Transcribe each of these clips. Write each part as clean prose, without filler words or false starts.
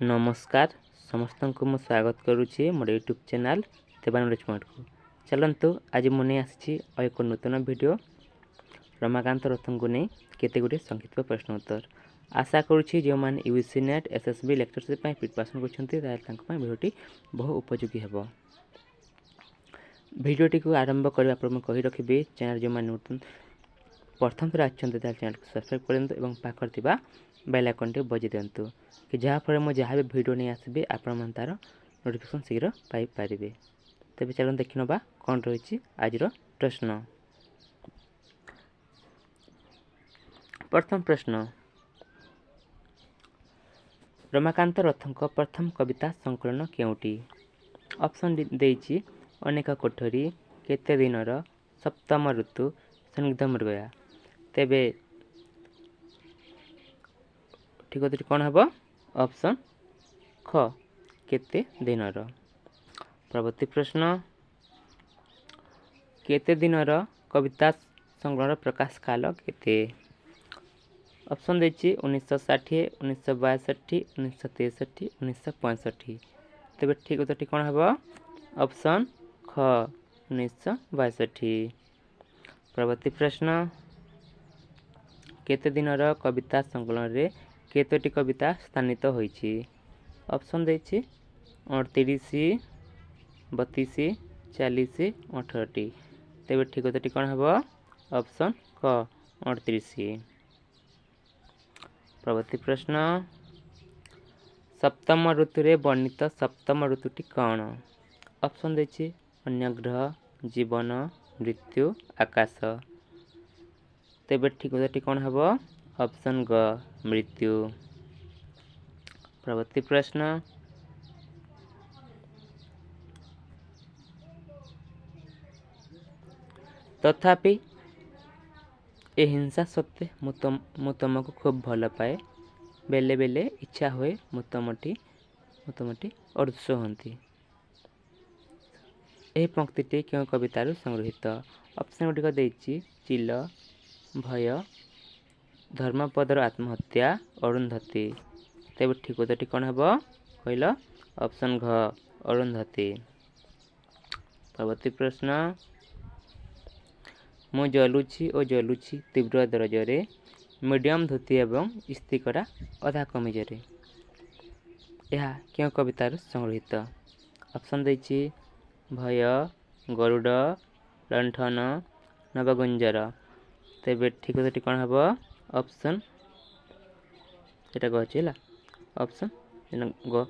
नमस्कार समस्त को मु स्वागत करुच्ची मोर यूट्यूब चैनल देवानंद स्मार्ट को। चलतु आज मुझे आसी एक नूतन वीडियो रमाकांत रथों को नहीं केते गुटे संक्षिप्त प्रश्न उत्तर आशा करुच्ची जो मैंने UC net SSB lectureship preparation कर भिडियोटी बहु उपयोगी हे। भिडियोटी को आरंभ करने पर मुझे रखी चैनल जो मैंने नूतन प्रथम थर आछंते चैनल को सब्सक्राइब करेंतु और पाखर थिबा बेल आइकन टी बजाई दिंतु कि जहाँफल मुझे जहाँ भी भिडियो नहीं आसबि आपण मन तार नोटिफिकेशन शीघ्र पाई पारिबे। तेबे चलो देखि नबा कौन रही आज प्रश्न। प्रथम प्रश्न, रमाकांत रथों प्रथम कविता संकलन केउटी? ऑप्शन देइछि अनेक कोठरी, केते दिनर, सप्तम ऋतु, संदिग्ध मृगया। तेबे ठीक अच्छे कौन हम? ऑप्शन ख केते दिनर। परवर्ती प्रश्न, केते दिनर कविता संकलन प्रकाश काल केते? ऑप्शन देछि 1960, 1962, 1963, 1965। तेबे ठीक उत्तर कौन हम? ऑप्शन ख 1962। परवर्ती प्रश्न, केते दिनर कविता संकलन रे केतोटी कविता स्थानित होइछि? ऑप्शन देछि 38, 32, 40, 18। तेबे ठीक उत्तर कौन हम? ऑप्शन क 38। परवर्ती प्रश्न, सप्तम ऋतु रे वर्णित सप्तम ऋतुटी कौन? ऑप्शन देछि अन्यग्रह, जीवन, मृत्यु, आकाश। तेबे ठीक उत्तर कौन हम? ऑप्शन ग मृत्यु। परवर्ती प्रश्न, तथापि ए हिंसा सत्वे मु तुमको खूब भल पाए, बेले बेले इच्छा हुए मुतमटी अदृश्य होती। यह पंक्ति क्यों कवितार संगृहीत? ऑप्शन गुड़िक देछि चिल, भय, धर्मपदर आत्महत्या, अरुंधति। तेबे ठीक उत्तर कौन हम कहल? ऑप्शन घ अरुंधति। परवर्ती प्रश्न, मु जलुछि और जलुछि तीव्र दरजरे, मीडियम धोती एवं इस्त्री करा अधा कमिजरे। यह क्यों कवितार संगृहीत? ऑप्शन देछि भय, गरुड़, लंठन, नवगुंजर। तेबे ठीक उत्तर कौन हम? ऑप्शन एटा कहला ऑप्शन ग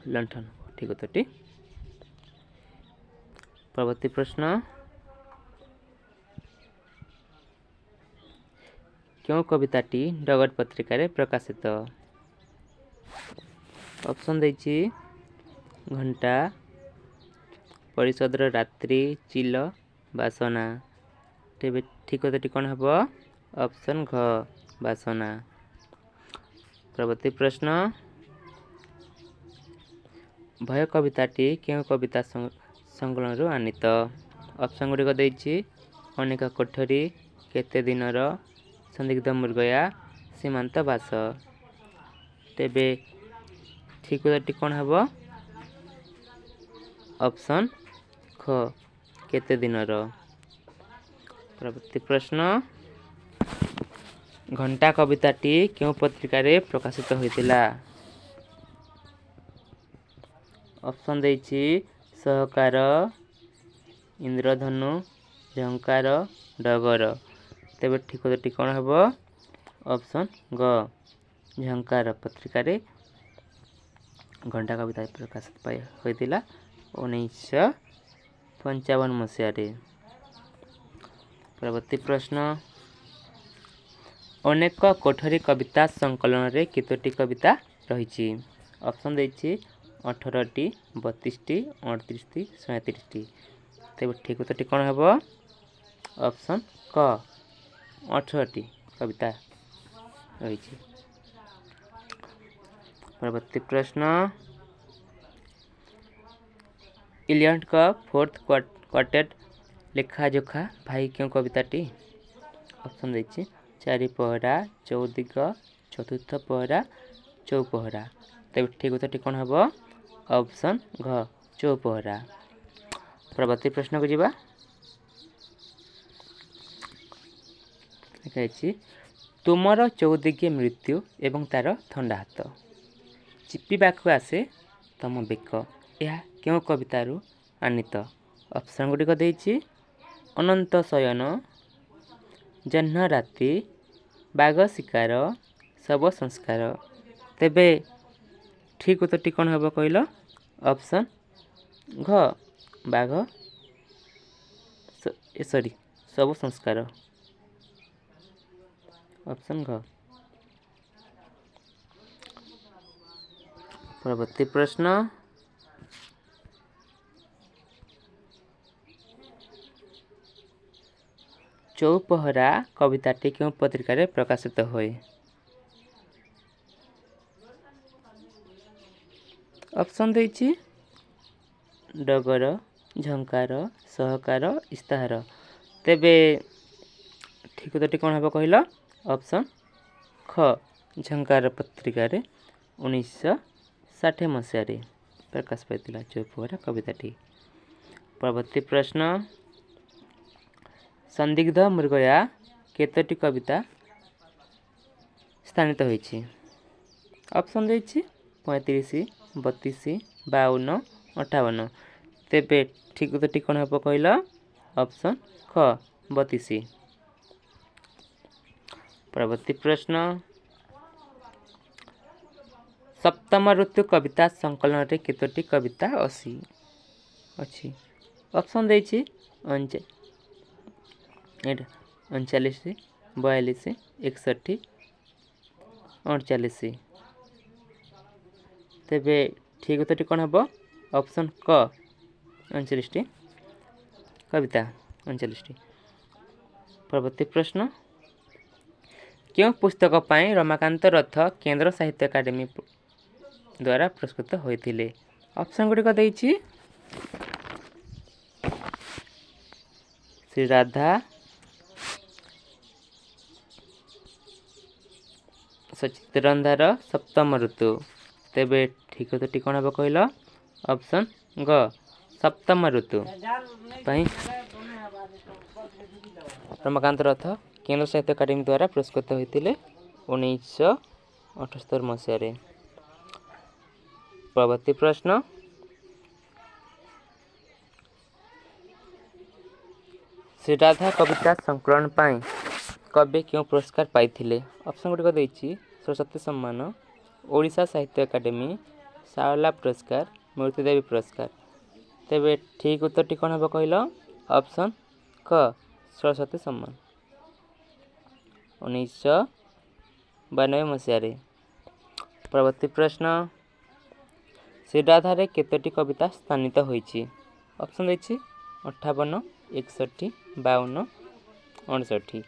लंठन ठीक उत्तर। परवर्ती प्रश्न, क्यों कविताटी डगर पत्रिका रे प्रकाशित? ऑप्शन देछि घंटा, परिषदर रात्रि, चिल, बासना। तेबे ठीक उत्तर कौन हम? ऑप्शन घ बासना। परवर्ती प्रश्न, भय कविताटी क्यों कविता संकलन रु आनीत? ऑप्शन गुड़िक देछि अनेक कोठरी, केते दिनर, संदिग्ध मृगया, सीमांत बास। तेबे ठीक उत्तर कौन हम? ऑप्शन ख केते दिनर। परवर्ती प्रश्न, घंटा कविताटी क्यों पत्रिका रे प्रकाशित होइतिला? ऑप्शन देछि सहकार, इंद्रधनु, झंकार, डगर। तेबे ठीक उत्तर कौन हम? ऑप्शन ग झंकार पत्रिका रे घंटा कविता प्रकाशित होइतिला 1955 मसीह। परवर्ती प्रश्न, अनेक कोठरी कविता संकलन रे केतोटी कविता रही? ऑप्शन देछि 18टी, 32टी, 38टी, 37टी। तेबे ठीक उत्तर कौन हम? ऑप्शन क 18टी कविता रही। परवर्ती प्रश्न, इलियट का फोर्थ क्वार्टेट लेखाजोखा भाई क्यों कविताटी? ऑप्शन देछि चारिपहरा, चौदिग, चतुर्थ पहरा चौपहरा। तेज ठीक उत्तर कौन हम? ऑप्शन घ चौपहरा। परवर्ती प्रश्न को जीवा। तुमर चौदिगे मृत्यु एवं तार थंडा हाथ चिपिबाकू आसे तम बेक, यह क्यों कवितारू आनीत? ऑप्शन गुड़िक देइछि अनंत शयन, जह्न राति, बाघ शिकार, शव संस्कार। तेबे ठीक उत्तर कौन हम कहल? ऑप्शन घ बाघ सॉरी शव संस्कार। ऑप्शन घ। परवर्ती प्रश्न। चौपहरा कविताटी क्यों पत्रिका प्रकाशित हुए? ऑप्शन देइछि डगर, झंकार, सहकार, इस्ताहार। तेबे ठीक उत्तर कौन हम कहल? ऑप्शन ख झंकार पत्रिका 1960 मसीह प्रकाश पाई चौपहरा कविताटी। परवर्ती प्रश्न। संदिग्ध मृगया केतोटी कविता स्थानित होइछि? ऑप्शन देइछि 35, 32, 52, 58। तेबे ठीक उत्तर कौन हम कहल? ऑप्शन ख 32। परवर्ती प्रश्न। सप्तम ऋतु कविता संकलन रे केतोटी कविता अछि? ऑप्शन देइछि 39, 42, 61, 48। तेबे ठीक उत्तर कौन हम? ऑप्शन क 39 कविता 39। परवर्ती प्रश्न। क्यों पुस्तक पाई रमाकांत रथ केंद्र साहित्य अकादेमी द्वारा पुरस्कृत होते? ऑप्शन गुड़िक देइछि श्री राधा, सचित्रंधार, सप्तम ऋतु। तेबे ठीक उत्तर कौन हम कहल? ऑप्शन ग सप्तम ऋतु रमाकांत रथ केंद्र साहित्य अकादेमी द्वारा पुरस्कृत होते 1978 मसीह। परवर्ती प्रश्न। श्री राधा कविता संकलन पाई कवि क्यों पुरस्कार पाइथिले? ऑप्शन गुड़िक देइछि सरस्वती सम्मान, ओडिशा साहित्य अकादेमी, सारला पुरस्कार, मूर्तिदेवी पुरस्कार। तेबे ठीक उत्तर कौन हम कहल? ऑप्शन क सरस्वती सम्मान 1992 मसीह। परवर्ती प्रश्न। श्री राधार केतोटी कविता स्थानित होइछि? ऑप्शन देइछि 58, 61, 52, 59।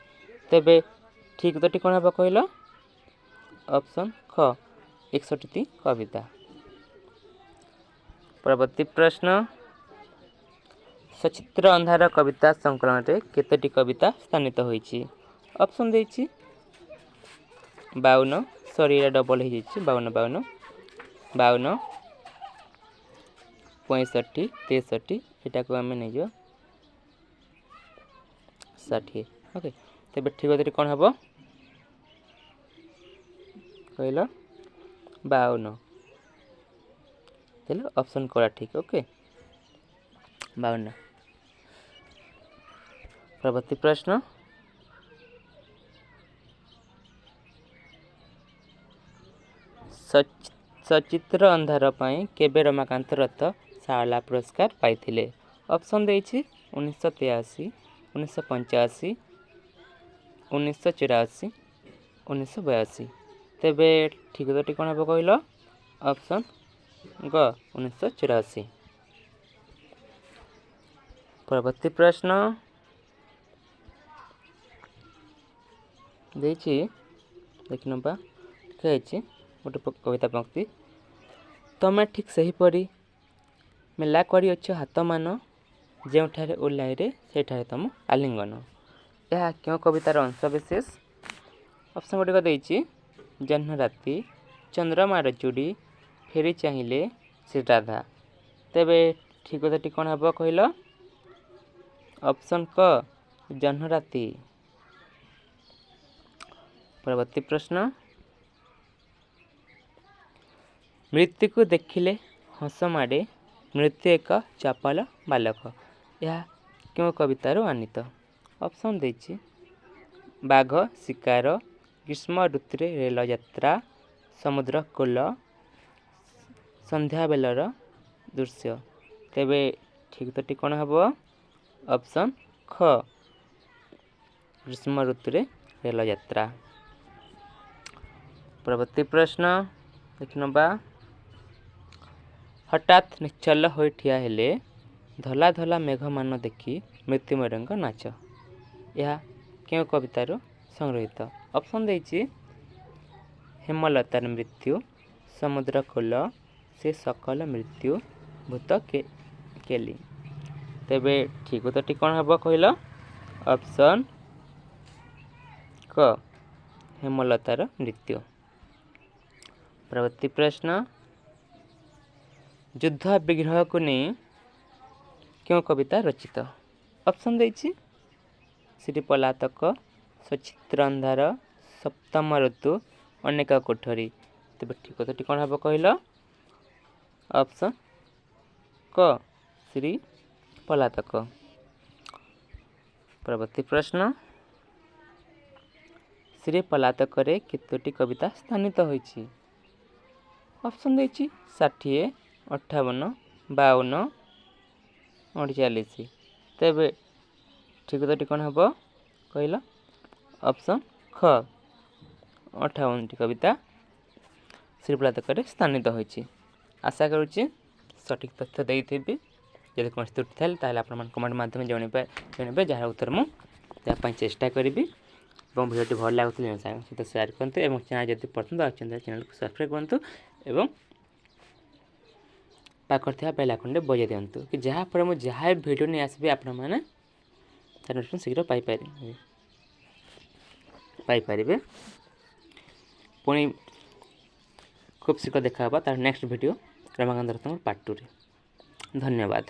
तेबे ठीक उत्तर कौन हम कहल? ऑप्शन ख 61 कविता। परवर्ती प्रश्न। सचित्र अंधार कविता संकलन रे केतोटी कविता स्थानित होइछि? ऑप्शन देइछि 52, सॉरी एटा डबल हो जाइछि 52, 52, 52, 65, 63। एटा को आमे नै जो 60। ओके। तेबे ठीक उत्तर कौन हम कहल? 52। चलो ऑप्शन करा ठीक। ओके 52। परवर्ती प्रश्न। सचित्र अंधार पाई केबे रमाकांत रथ सारला पुरस्कार पाइथिले? ऑप्शन देइछि 1983, 1985, 1984, 1982। तेबे ठीक उत्तर कौन हम कहल? ऑप्शन ग 1984। परवर्ती प्रश्न देइछि देखिनबा लिखाइछि गोटे कविता पंक्ति। तमे ठीक सही परी मेला करी अच्छ हाथ मान ଯେଉଁଠାରେ ଓହ୍ଲାଇରେ ସେଠାରେ ତମ ଆଲିଙ୍ଗନ। ଏହା କେଉଁ କବିତାର ଅଂଶ ବିଶେଷ? ଅପସନ୍ ଗୁଡ଼ିକ ଦେଇଛି ଜହ୍ନ ରାତି, ଚନ୍ଦ୍ରମାର ଚୁଡ଼ି, ଫେରି ଚାହିଁଲେ ଶ୍ରୀରାଧା। ତେବେ ଠିକ୍ କଥାଟି କ'ଣ ହେବ କହିଲ? ଅପସନ୍ କ ଜହ୍ନ ରାତି। ପରବର୍ତ୍ତୀ ପ୍ରଶ୍ନ, ମୃତ୍ୟୁକୁ ଦେଖିଲେ ହସ ମାଡ଼େ, ମୃତ୍ୟୁ ଏକ ଚପଲ ବାଲକ। ଏହା କେଉଁ କବିତାରୁ ଆନିତ? ଅପସନ୍ ଦେଇଛି ବାଘ ଶିକାର, ଗ୍ରୀଷ୍ମ ଋତୁରେ ରେଳ ଯାତ୍ରା, ସମୁଦ୍ର କୂଳ, ସନ୍ଧ୍ୟାବେଳର ଦୃଶ୍ୟ। ତେବେ ଠିକ୍ ଉତ୍ତରଟି କ'ଣ ହେବ? ଅପସନ୍ ଖ ଗ୍ରୀଷ୍ମ ଋତୁରେ ରେଳ ଯାତ୍ରା। ପରବର୍ତ୍ତୀ ପ୍ରଶ୍ନ ଦେଖିନେବା। ହଠାତ୍ ନିଶ୍ଚଳ ହୋଇ ଠିଆ ହେଲେ, ଧଲା ଧଲା ମେଘମାନ ଦେଖି ମୃତ୍ୟୁମୟଙ୍କ ନାଚ। ଏହା କେଉଁ କବିତାରୁ ସଂଗୃହୀତ? ଅପସନ୍ ଦେଇଛି ହେମଲତାର ମୃତ୍ୟୁ, ସମୁଦ୍ର କୂଳ, ସେ ସକଳ ମୃତ୍ୟୁ ଭୂତ କେଲି। ତେବେ ଠିକ୍ ଉତ୍ତରଟି କ'ଣ ହେବ କହିଲ? ଅପସନ୍ କ ହେମଲତାର ମୃତ୍ୟୁ। ପରବର୍ତ୍ତୀ ପ୍ରଶ୍ନ, ଯୁଦ୍ଧ ବିଗ୍ରହକୁ ନେଇ କେଉଁ କବିତା ରଚିତ? ଅପସନ୍ ଦେଇଛି ଶ୍ରୀ ପଲାତକ, ସଚିତ୍ର ଅନ୍ଧାର, ସପ୍ତମ ଋତୁ, ଅନେକ କୋଠରୀ। ତେବେ ଠିକ୍ କଥାଟି କ'ଣ ହେବ କହିଲ? ଅପସନ୍ କ ଶ୍ରୀ ପଲାତକ। ପରବର୍ତ୍ତୀ ପ୍ରଶ୍ନ, ଶ୍ରୀ ପଲାତକରେ କେତୋଟି କବିତା ସ୍ଥାନିତ ହୋଇଛି? ଅପସନ୍ ଦେଇଛି 60, 58, 52, 48। ତେବେ ଠିକ୍ ଉତ୍ତରଟି କ'ଣ ହେବ କହିଲ? ଅପସନ୍ ଖ 58ଟି କବିତା ଶ୍ରୀ ପଲାତକରେ ସ୍ଥାନିତ ହୋଇଛି। ଆଶା କରୁଛି ସଠିକ୍ ତଥ୍ୟ ଦେଇଥିବି। ଯଦି କୌଣସି ତ୍ରୁଟି ଥାଏ ତାହେଲେ ଆପଣମାନେ କମେଣ୍ଟ ମାଧ୍ୟମରେ ଜଣାଇବେ, ଯାହାର ଉତ୍ତର ମୁଁ ଦେବା ପାଇଁ ଚେଷ୍ଟା କରିବି। ଏବଂ ଭିଡ଼ିଓଟି ଭଲ ଲାଗୁଥିଲେ ସାଙ୍ଗ ସହିତ ସେୟାର କରନ୍ତୁ ଏବଂ ଚ୍ୟାନେଲ୍ ଯଦି ପସନ୍ଦ ଆସୁଛନ୍ତି ଚ୍ୟାନେଲକୁ ସବସ୍କ୍ରାଇବ୍ କରନ୍ତୁ ଏବଂ ପାଖରେ ଥିବା ବେଲ୍ ଆଇକନ୍ଟି ବଜାଇ ଦିଅନ୍ତୁ କି ଯାହାଫଳରେ ମୁଁ ଯାହା ଭିଡ଼ିଓ ନେଇ ଆସିବି ଆପଣମାନେ ତାର ନୋଟିଫିକେସନ୍ ଶୀଘ୍ର ପାଇପାରିବେ। ପୁଣି ଖୁବ୍ ଶୀଘ୍ର ଦେଖା ହେବା ତାର ନେକ୍ସଟ ଭିଡ଼ିଓ ରମାକାନ୍ତ ରଥଙ୍କ ପାର୍ଟ 2ରେ। ଧନ୍ୟବାଦ।